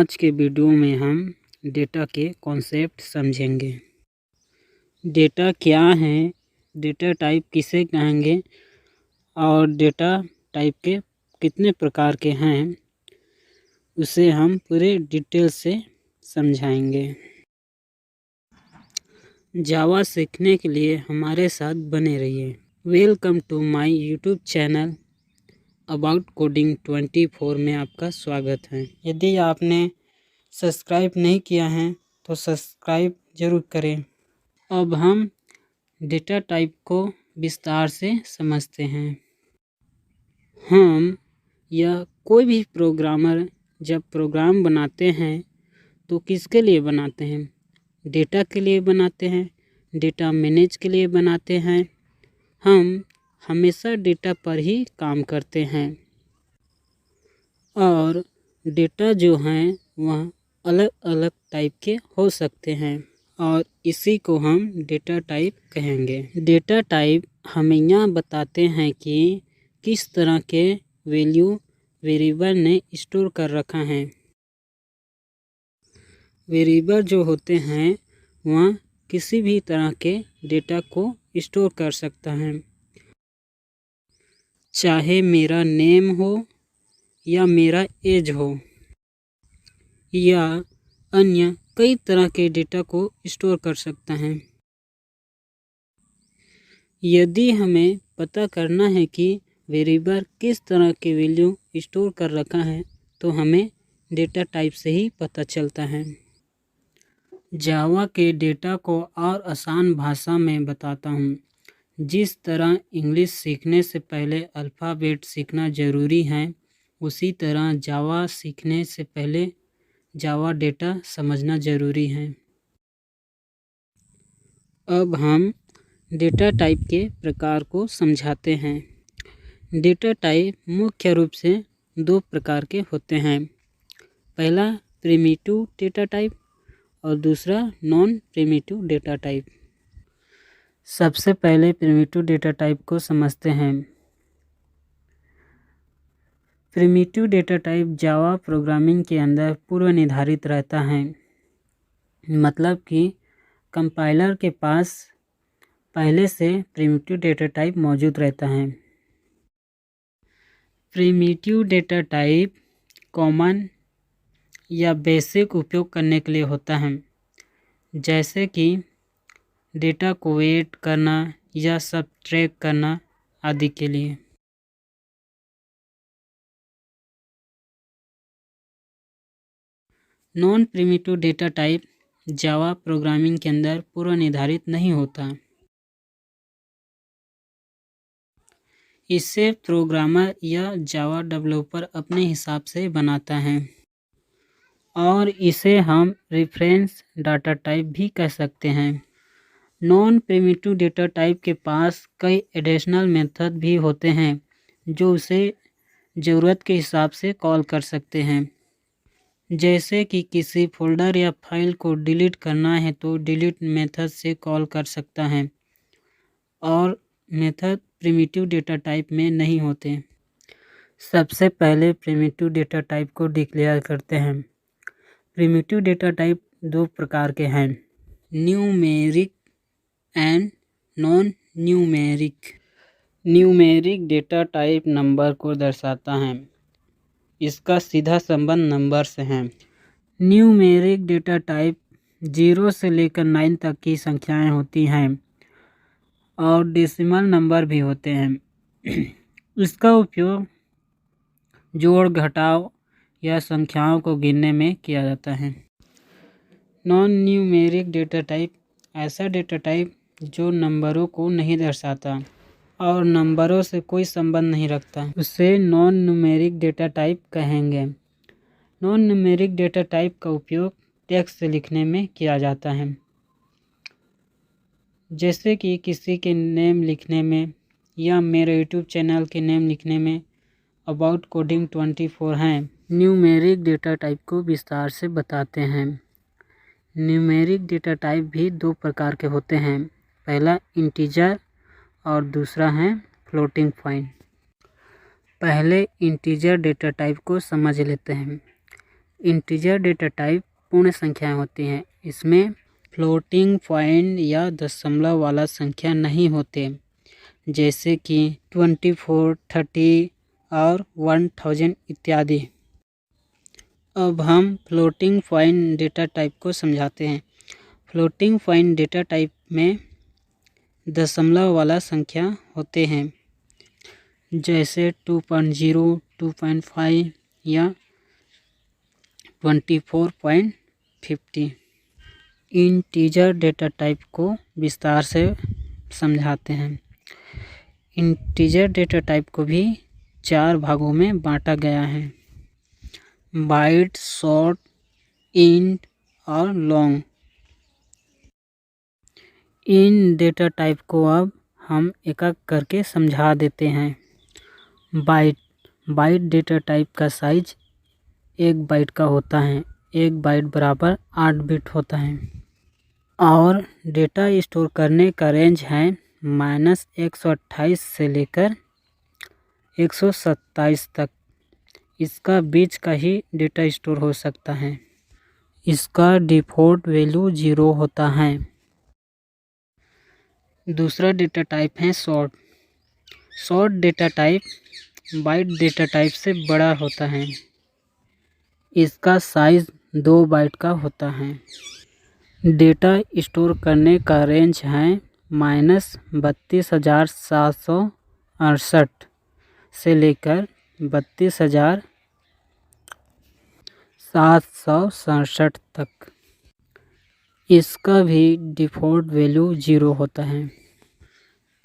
आज के वीडियो में हम डेटा के कॉन्सेप्ट समझेंगे। डेटा क्या है, डेटा टाइप किसे कहेंगे और डेटा टाइप के कितने प्रकार के हैं, उसे हम पूरे डिटेल से समझाएंगे। जावा सीखने के लिए हमारे साथ बने रहिए। Welcome to my YouTube channel about coding 24 में आपका स्वागत है। यदि आपने सब्सक्राइब नहीं किया है तो सब्सक्राइब जरूर करें। अब हम डेटा टाइप को विस्तार से समझते हैं। हम या कोई भी प्रोग्रामर जब प्रोग्राम बनाते हैं तो किसके लिए बनाते हैं? डेटा के लिए बनाते हैं, डेटा मैनेज के लिए बनाते हैं। हम हमेशा डेटा पर ही काम करते हैं और डेटा जो हैं वह अलग अलग टाइप के हो सकते हैं और इसी को हम डेटा टाइप कहेंगे। डेटा टाइप हमें यह बताते हैं कि किस तरह के वैल्यू वेरिएबल ने स्टोर कर रखा है। वेरिएबल जो होते हैं वह किसी भी तरह के डेटा को स्टोर कर सकता है, चाहे मेरा नेम हो या मेरा एज हो या अन्य कई तरह के डेटा को स्टोर कर सकता है। यदि हमें पता करना है कि वेरिएबल किस तरह के वैल्यू स्टोर कर रखा है तो हमें डेटा टाइप से ही पता चलता है। जावा के डेटा को और आसान भाषा में बताता हूँ। जिस तरह इंग्लिश सीखने से पहले अल्फ़ाबेट सीखना ज़रूरी है, उसी तरह जावा सीखने से पहले जावा डेटा समझना ज़रूरी है। अब हम डेटा टाइप के प्रकार को समझाते हैं। डेटा टाइप मुख्य रूप से दो प्रकार के होते हैं। पहला प्रिमिटिव डेटा टाइप और दूसरा नॉन प्रिमिटिव डेटा टाइप। सबसे पहले प्रिमिटिव डेटा टाइप को समझते हैं। Primitive data type Java programming के अंदर पूर्व निर्धारित रहता है, मतलब कि कंपाइलर के पास पहले से प्रिमिटिव डेटा टाइप मौजूद रहता है। प्रिमिटिव डेटा टाइप कॉमन या बेसिक उपयोग करने के लिए होता है, जैसे कि डेटा को वेट करना या सबट्रैक्ट करना आदि के लिए। Non primitive data type Java programming के अंदर पूर्व निर्धारित नहीं होता। इसे प्रोग्रामर या जावा डेवलपर अपने हिसाब से बनाता है और इसे हम रेफरेंस डाटा टाइप भी कह सकते हैं। नॉन प्रिमिटिव डेटा टाइप के पास कई एडिशनल मेथड भी होते हैं जो उसे ज़रूरत के हिसाब से कॉल कर सकते हैं। जैसे कि किसी फोल्डर या फाइल को डिलीट करना है तो डिलीट मेथड से कॉल कर सकता है और मेथड प्रिमिटिव डेटा टाइप में नहीं होते। सबसे पहले प्रिमिटिव डेटा टाइप को डिक्लेयर करते हैं। प्रिमिटिव डेटा टाइप दो प्रकार के हैं, numeric and non numeric. Numeric data type number को दर्शाता है, इसका सीधा संबंध नंबर से है। न्यूमेरिक डेटा टाइप 0 से लेकर 9 तक की संख्याएं होती हैं और डेसिमल नंबर भी होते हैं। इसका उपयोग जोड़ घटाव या संख्याओं को गिनने में किया जाता है। नॉन न्यूमेरिक डेटा टाइप ऐसा डेटा टाइप जो नंबरों को नहीं दर्शाता और नंबरों से कोई संबंध नहीं रखता, उसे नॉन न्यूमेरिक डेटा टाइप कहेंगे। नॉन न्यूमेरिक डेटा टाइप का उपयोग टेक्स्ट से लिखने में किया जाता है, जैसे कि किसी के नेम लिखने में या मेरे यूट्यूब चैनल के नेम लिखने में अबाउट कोडिंग 24 हैं। न्यूमेरिक डेटा टाइप को विस्तार से बताते हैं। न्यूमेरिक डेटा टाइप भी दो प्रकार के होते हैं, पहला इंटीजर और दूसरा है फ्लोटिंग पॉइंट। पहले इंटीजर डेटा टाइप को समझ लेते हैं। इंटीजर डेटा टाइप पूर्ण संख्याएं होती हैं। इसमें फ्लोटिंग पॉइंट या दशमलव वाला संख्या नहीं होते, जैसे कि 24, 30 और 1000 इत्यादि। अब हम फ्लोटिंग पॉइंट डेटा टाइप को समझाते हैं। फ्लोटिंग पॉइंट डेटा टाइप में दशमलव वाला संख्या होते हैं, जैसे 2.0, 2.5 या 24.50। इंटीजर डेटा टाइप को विस्तार से समझाते हैं। इंटीजर डेटा टाइप को भी 4 भागों में बांटा गया है: बाइट, शॉर्ट, इंट और लॉन्ग। इन डेटा टाइप को अब हम एक एक करके समझा देते हैं। बाइट डेटा टाइप का साइज 1 बाइट का होता है। 1 बाइट बराबर 8 बिट होता है और डेटा स्टोर करने का रेंज है -128 से लेकर 127 तक। इसका बीच का ही डेटा स्टोर हो सकता है। इसका डिफ़ॉल्ट वैल्यू 0 होता है। दूसरा डेटा टाइप है short. Short data type byte data type से बड़ा होता है। इसका साइज 2 बाइट का होता है। डेटा स्टोर करने का रेंज है -32,768 से लेकर 32,767 तक। इसका भी डिफ़ॉल्ट वैल्यू 0 होता है।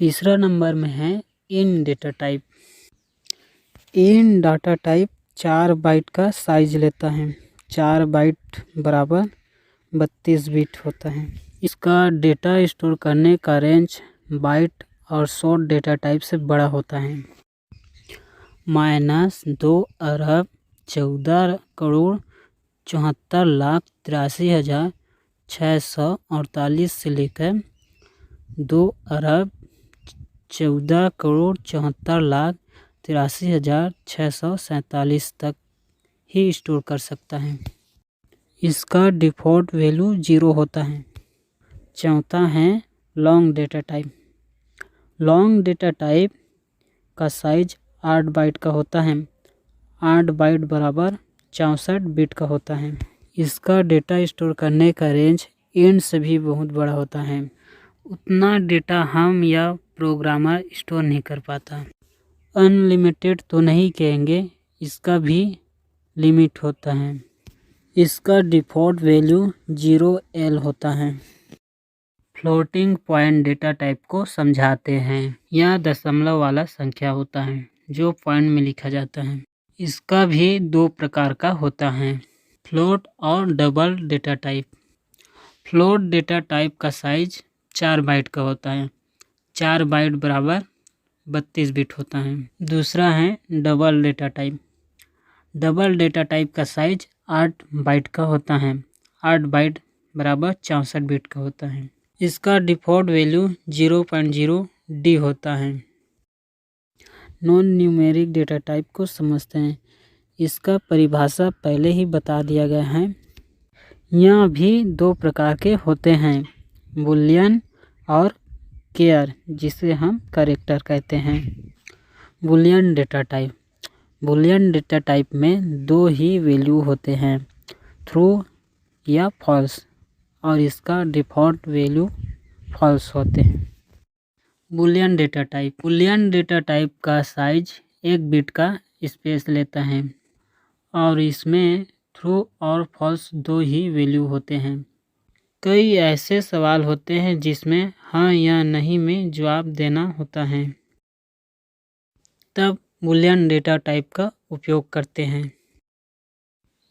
तीसरा नंबर में है इन डेटा टाइप। इन डाटा टाइप 4 बाइट का साइज लेता है। 4 बाइट बराबर 32 बिट होता है। इसका डेटा स्टोर करने का रेंज बाइट और शॉर्ट डेटा टाइप से बड़ा होता है। -2,14,74,83,648 से लेकर 2,14,74,83,647 तक ही स्टोर कर सकता है। इसका डिफ़ॉल्ट वैल्यू 0 होता है। चौथा है long data type. Long data type का साइज 8 बाइट का होता है। 8 बाइट बराबर 64 बिट का होता है। इसका डेटा स्टोर करने का रेंज इंट से भी बहुत बड़ा होता है। उतना डेटा हम या प्रोग्रामर स्टोर नहीं कर पाता। अनलिमिटेड तो नहीं कहेंगे, इसका भी लिमिट होता है। इसका डिफ़ॉल्ट वैल्यू 0L होता है। फ्लोटिंग पॉइंट डेटा टाइप को समझाते हैं। यह दशमलव वाला संख्या होता है जो पॉइंट में लिखा जाता है। इसका भी 2 प्रकार का होता है, फ्लोट और double data type. Float data type का साइज 4 बाइट का होता है। 4 बाइट बराबर 32 बिट होता है। दूसरा है double data type. Double data type का साइज 8 बाइट का होता है। 8 बाइट बराबर 64 बिट का होता है। इसका डिफ़ॉल्ट वैल्यू 0.0D होता है। नॉन न्यूमेरिक डेटा टाइप को समझते हैं। इसका परिभाषा पहले ही बता दिया गया है। यह भी 2 प्रकार के होते हैं, बुलियन और केयर, जिसे हम कैरेक्टर कहते हैं। Boolean data type. Boolean data type में 2 ही वैल्यू होते हैं, ट्रू या फॉल्स, और इसका डिफ़ॉल्ट वैल्यू फॉल्स होते हैं। Boolean data type. Boolean data type का साइज 1 बिट का स्पेस लेता है और इसमें ट्रू और फॉल्स 2 ही वैल्यू होते हैं। कई ऐसे सवाल होते हैं जिसमें हाँ या नहीं में जवाब देना होता है, तब बुलियन डेटा टाइप का उपयोग करते हैं।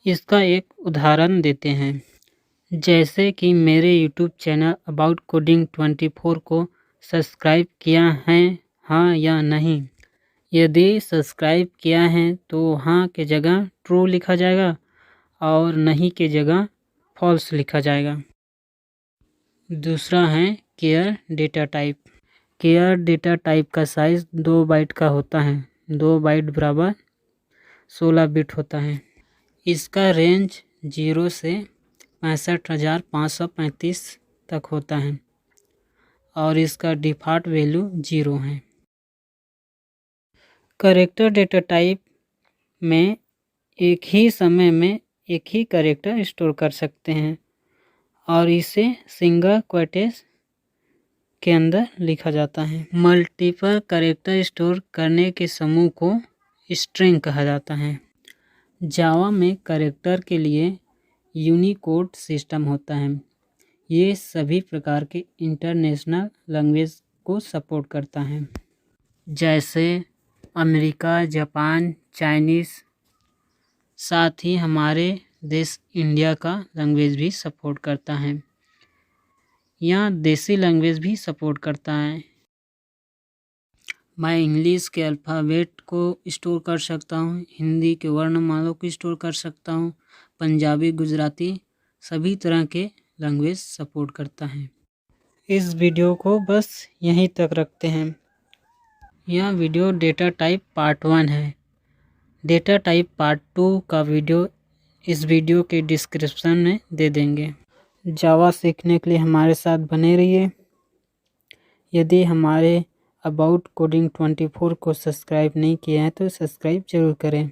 इसका एक उदाहरण देते हैं, जैसे कि मेरे YouTube चैनल अबाउट कोडिंग 24 को सब्सक्राइब किया है हाँ या नहीं। यदि सब्सक्राइब किया है तो हाँ के जगह ट्रू लिखा जाएगा और नहीं के जगह फॉल्स लिखा जाएगा। दूसरा है care data type. Care data type का साइज 2 बाइट का होता है। 2 बाइट बराबर 16 बिट होता है। इसका रेंज 0 से 65,535 तक होता है और इसका डिफ़ॉल्ट वैल्यू 0 है। कैरेक्टर डेटा टाइप में एक ही समय में एक ही कैरेक्टर स्टोर कर सकते हैं और इसे सिंगल क्वोटेस के अंदर लिखा जाता है। मल्टीपल कैरेक्टर स्टोर करने के समूह को स्ट्रिंग कहा जाता है। जावा में कैरेक्टर के लिए यूनिकोड सिस्टम होता है। ये सभी प्रकार के इंटरनेशनल लैंग्वेज को सपोर्ट करता है, जैसे अमेरिका, जापान, चाइनीज़। साथ ही हमारे देश इंडिया का लैंग्वेज भी सपोर्ट करता है। यहाँ देसी लैंग्वेज भी सपोर्ट करता है। मैं इंग्लिश के अल्फ़ाबेट को स्टोर कर सकता हूँ, हिंदी के वर्णमालों को स्टोर कर सकता हूँ, पंजाबी, गुजराती सभी तरह के लैंग्वेज सपोर्ट करता है। इस वीडियो को बस यहीं तक रखते हैं। यह वीडियो डेटा टाइप पार्ट 1 है। डेटा टाइप पार्ट 2 का वीडियो इस वीडियो के डिस्क्रिप्शन में दे देंगे। जावा सीखने के लिए हमारे साथ बने रहिए। यदि हमारे अबाउट कोडिंग 24 को सब्सक्राइब नहीं किया है तो सब्सक्राइब जरूर करें।